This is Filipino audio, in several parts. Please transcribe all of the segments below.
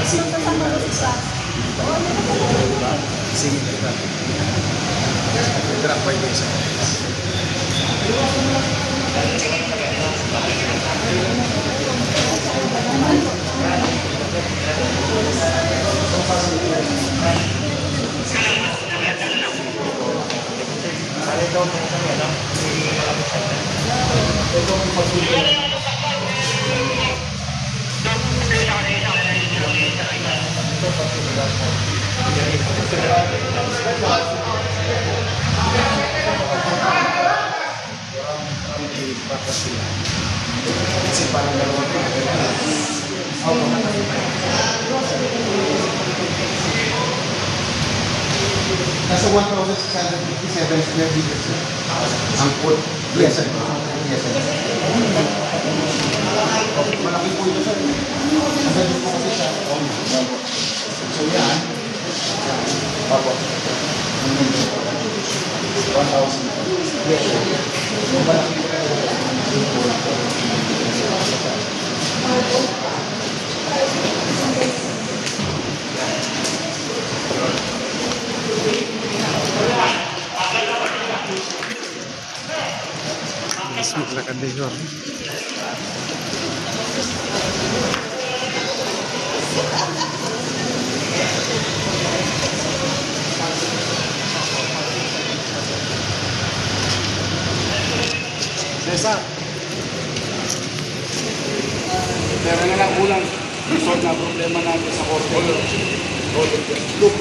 Sige, kita. Drop by this. Kasi parang dalawang nasa 1,657 square meters ang pool. Yes, sir. Yes, sir. Malaki po ito, sir. Nasa dito po kasi siya. So, yan. Opo. 1,000. Yes, sir. Malaki po ito. Mas maglakad dito. Cesar. Pero na lang ulang resolve na problema natin sa korte. Look.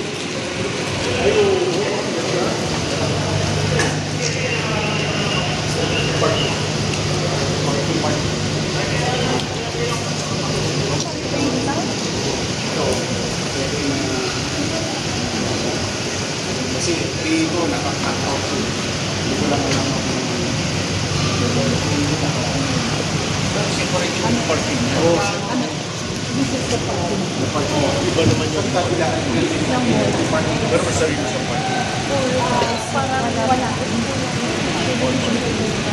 Kasi dito nakakataw. Hindi ko lang alam ako. Ano parking niya? This is the parking. Iba naman yung kabilaan. Pero masarili sa parking. Parang wala.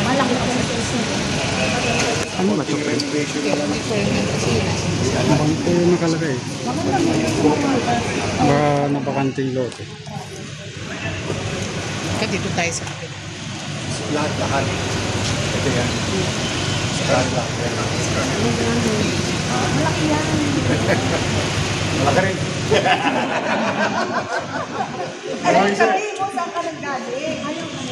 Malaki ako sa Ano ba ito? Bakante nakalagay. Baka nabakanting lote. Dito tayo sa akin. Lahat. Ito yan. Lahat. malaki yan. Malaki rin. Ay, sabihin mo, saan ka naggaling? Ayaw ka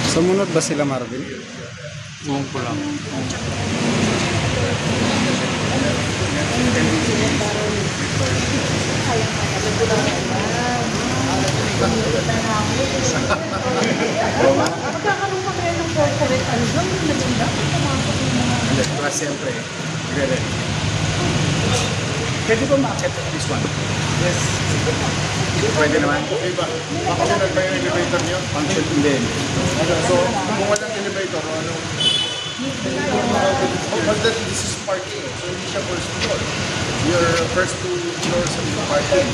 Sumunod ba sila, Marvin? Ngayon ko lang. Magkakaroon pa kayo ng corporate ano doon, maganda. Pumasok yung mga... Diba, siyempre. Pwede ba ma-accept this one? Yes. Pwede naman? Okay ba? Functional ba yung elevator niyo? Function, hindi. So, kung walang elevator, ano? But that, this is parking. So, hindi siya first floor. Your first two floors of the parking.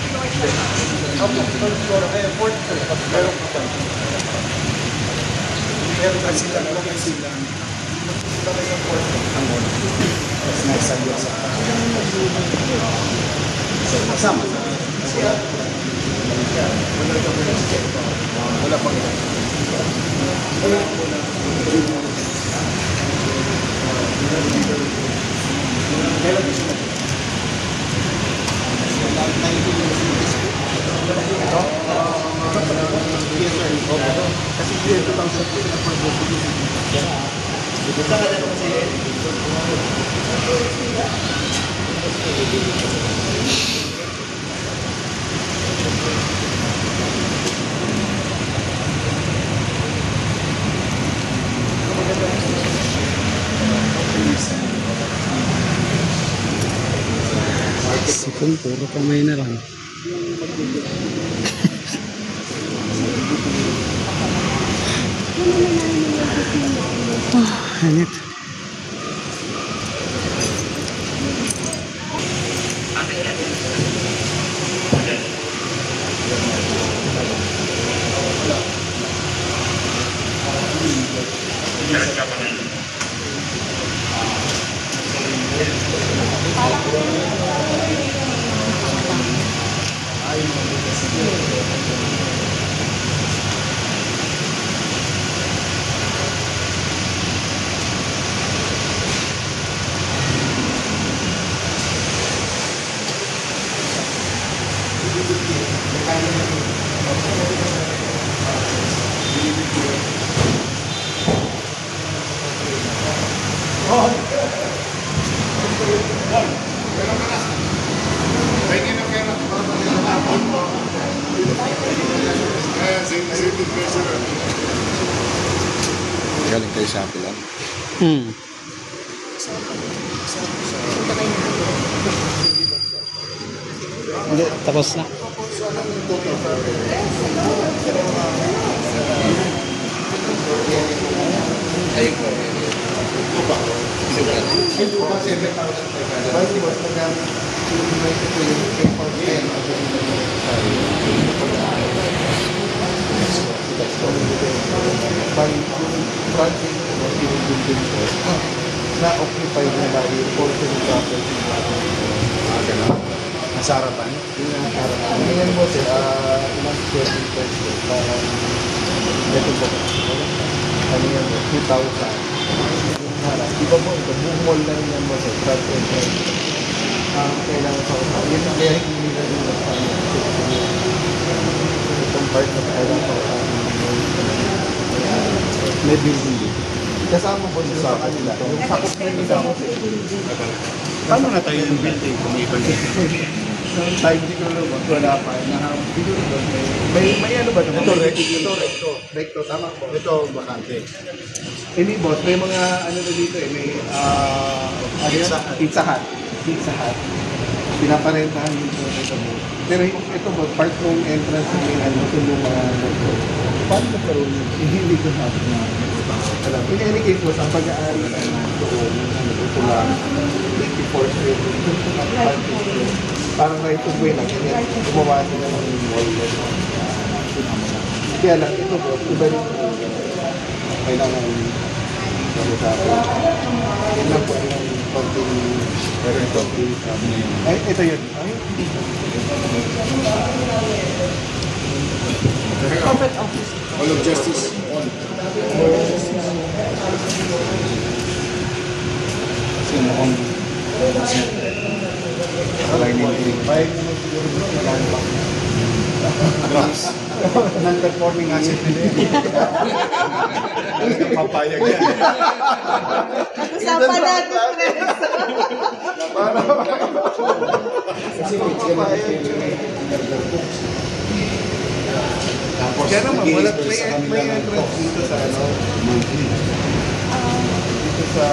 First floor, kaya fourth floor. Meron ka pa. Meron ka sila. Sila kayo ng fourth floor. Ang muna. Tapos naisabi sa kasama. Wala pang ito. Kailan gusto mo? Ito? Kasi year 2002 na pag-booking. Ito ka na kasi Sipon, puro kamay na lang. Init. Galing kayo sa akin lang. Hmm. Hindi, tapos na. Na-occupy nila yung portion ng property. Nasa harapan? Ngayon mo sila, ilang square meters po, parang ito po. Ano yan mo, 2,000. Di ba mo ito, buong mall na yan mo sa front entrance. Kailangan sa usaw. Yan ang kaya hindi na rin itong part na kailangan sa usaw. May building dito. Kasama po sa kanila. Yung sakop na nila mo sa Paano na tayo yung building kung iba dito? Noong time di ko lumot, wala pa. Siguro doon, may ano ba naman? Recto, tama po. Ito, bakante. Hindi boss, may mga ano na dito eh, may Pizza Hut. Pinaparentahan dito ito mo. Pero ito boss, part ng entrance may ano, ito yung mga paano na karoon yun? Hindi ko na alam. In any case boss, ang pag-aari doon, ito lang, 84 street, parang right of way lang, kaya gumawa sila ng wall. Kaya lang, ito boss, iba rin po. Kailangan sa akin. Yan lang po yung konting pero ito. Ay, ito yun. Ay, Corporate office. All of justice. Sino kung alay nito. Bayag naman siguro doon, magaan pa. Non-performing asset nila yun. Papayag yan. Usapan natin, Chris. Kaya naman, wala, may entrance dito sa ano, dito sa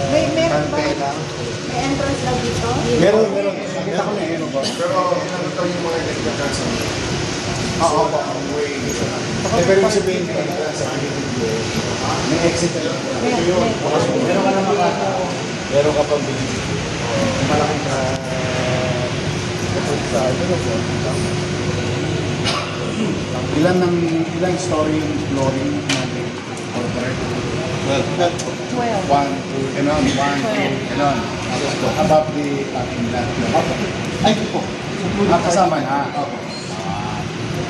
Meron ba? Cantela. May entrance lang dito? Meron. Nakita ko na yun. Pero ito yung mga nagkakansa. Oo, po. Pero yung sabihin ko sa pinigil may exit na lang. Ito yun. Meron ka naman meron ka pang binigil. Malaki ka sa ano po. Ilang story yung flooring natin? Corporate? 12. 1, 2, ganon. Above the parking lot. Ay, ito po. Kasama na.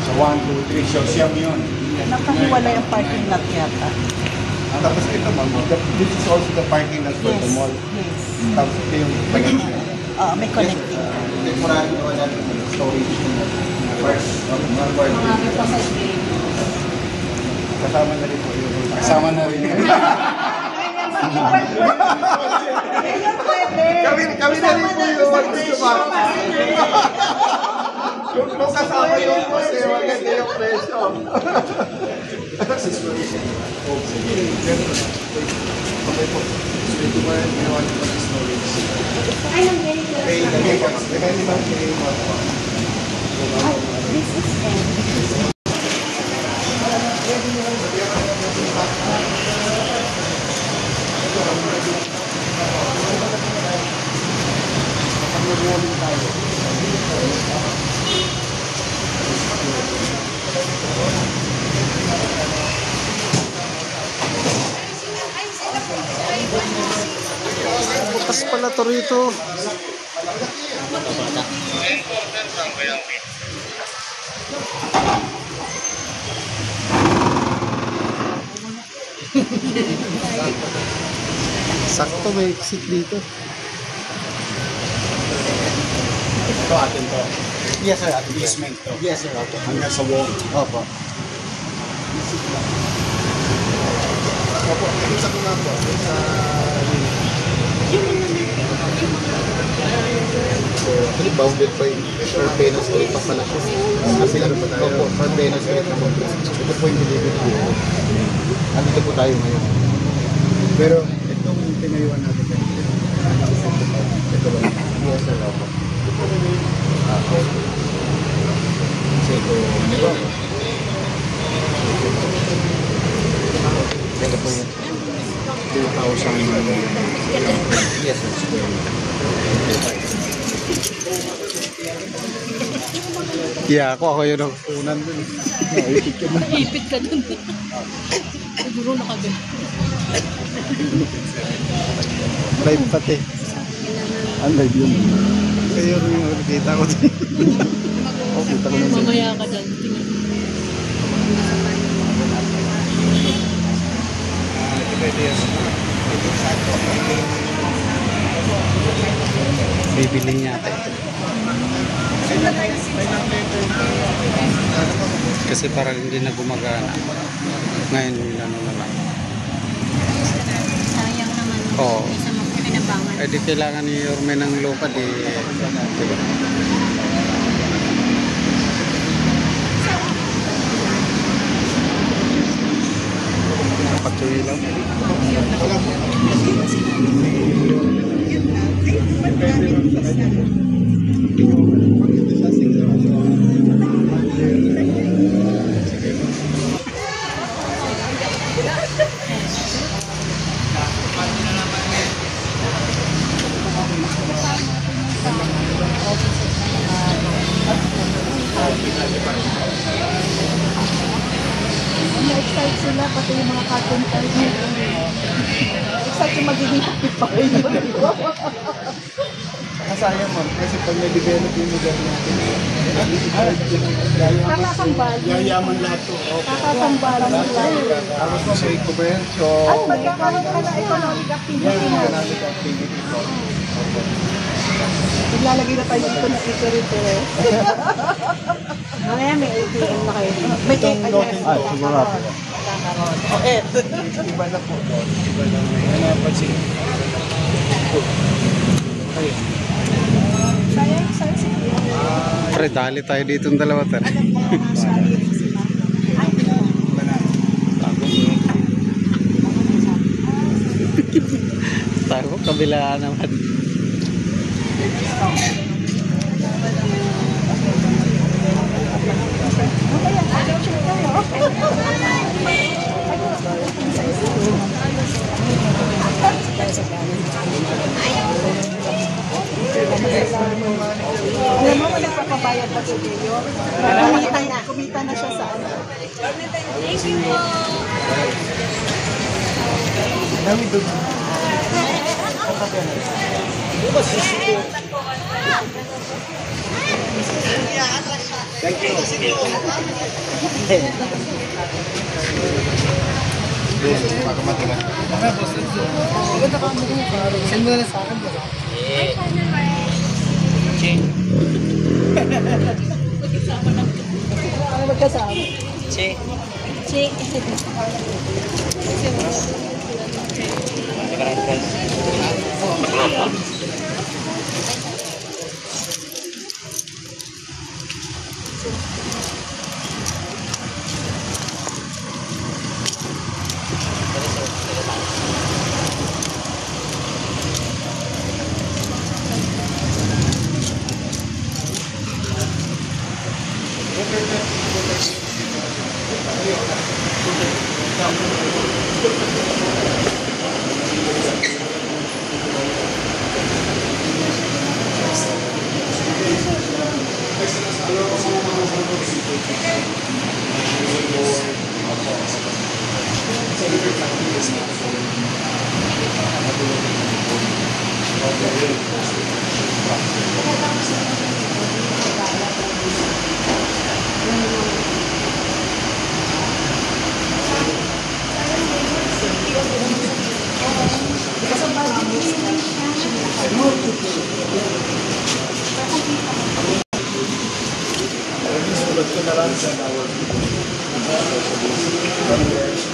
So 1, 2, 3. So siyam yun. Nakahiwala yung parking lot yata. Tapos ito ma'am, this is also the parking lot for the mall. Yes. Tapos ito yung May connecting. temporary wala storage ng first. Kasama na rin po yung Kasama na rin. Kami na rin po yung mag-sumak. Kung kasama yung boss eh, maganda yung presyo. Okay po. So ito ba yung ginawa niyo mag-storage? Depende lang kay This is end. Bukas pala to rito. Sakto may exit dito. Ito atin to. Yes, sir. Basement to. Yes, sir. Hanggang sa wall. Opo. Opo, isa ko nga po. Actually, bounded by Urbano Street pa pala siya. Kasi ano po tayo? Opo, Urbano Street na po. Ito po yung delivery ko. Andito po tayo ngayon. Pero itong tinayuan natin kayo. Ito ba? Yes, sir. Opo. Kasi ito, ito. Ito po yun. 2,000. Yes, sir. Yeah, ako yung nagpunan dun. Naipit ka dun. Siguro nakagin. Live pati. Ang live yun. Kayo rin yung nakita ko dun. Kita ko na Mamaya ka dyan. Tingnan. bibili niya ata ito. Kasi parang hindi na gumagana. Ngayon ano na lang. Sayang naman. Oo. Isa mo pinabangan. Eh di kailangan ni Yorme ng lupa di. Diba? Patuloy lang. Na-excite sila, pati yung mga carpenter. Excite yung magiging kapitbahay mo. Sayang mo, kasi pag na-develop yung lugar natin, Kakasambal. Yayaman lahat to. Kakasambalan sila. tapos mo sa commercial, At magkakaroon ka na economic activity na. economic activity po. Maglalagay na tayo dito na ito. Mamaya may ATM na kayo. May cake ka dyan. sigurado. Okay. Iba na po. Iba na. Ano pansin? Sayang, sige. Pre, dali tayo dito ng dalawa tayo. Tago, kabilaan naman. Alam mo, wala papabayad pa si Leo. Kumita na siya sa ano. Thank you po. Dami doon. Ano magkasama? Che. send our people, specialists,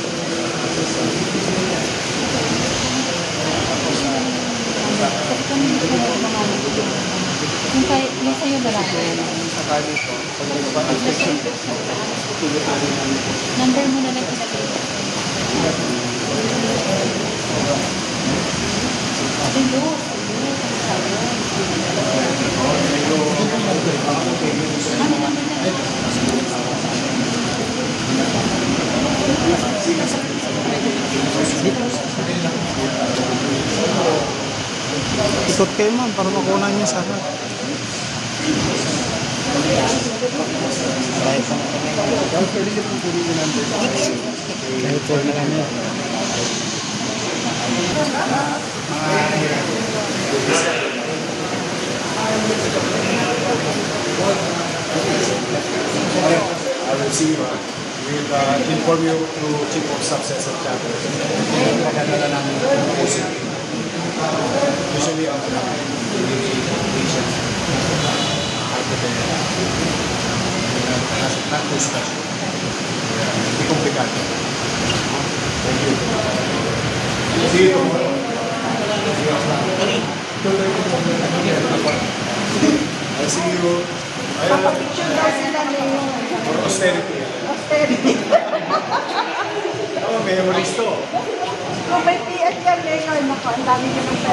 Yung sa'yo na lang. sakali po, pag nagpa-infection po, tuloy-tuloy namin po. Number mo na lang ilagay. Hello. Ikot kayo ma'am para makuha niyo sa harap. Right. Pwede niyo po kunin yung number. Ito na lang yan. I will see you. We'll inform you through Chief of Subsets of Chapters. Magdadala namin ng puso. Usually, ang patient after the not discussion. Hindi komplikado. Thank you. See you tomorrow. I'll see you. Papapicture daw sila ngayon. For austerity. Austerity. Oh, memories to. Kung may PS yan ngayon, naku, ang dami nyo ng pera.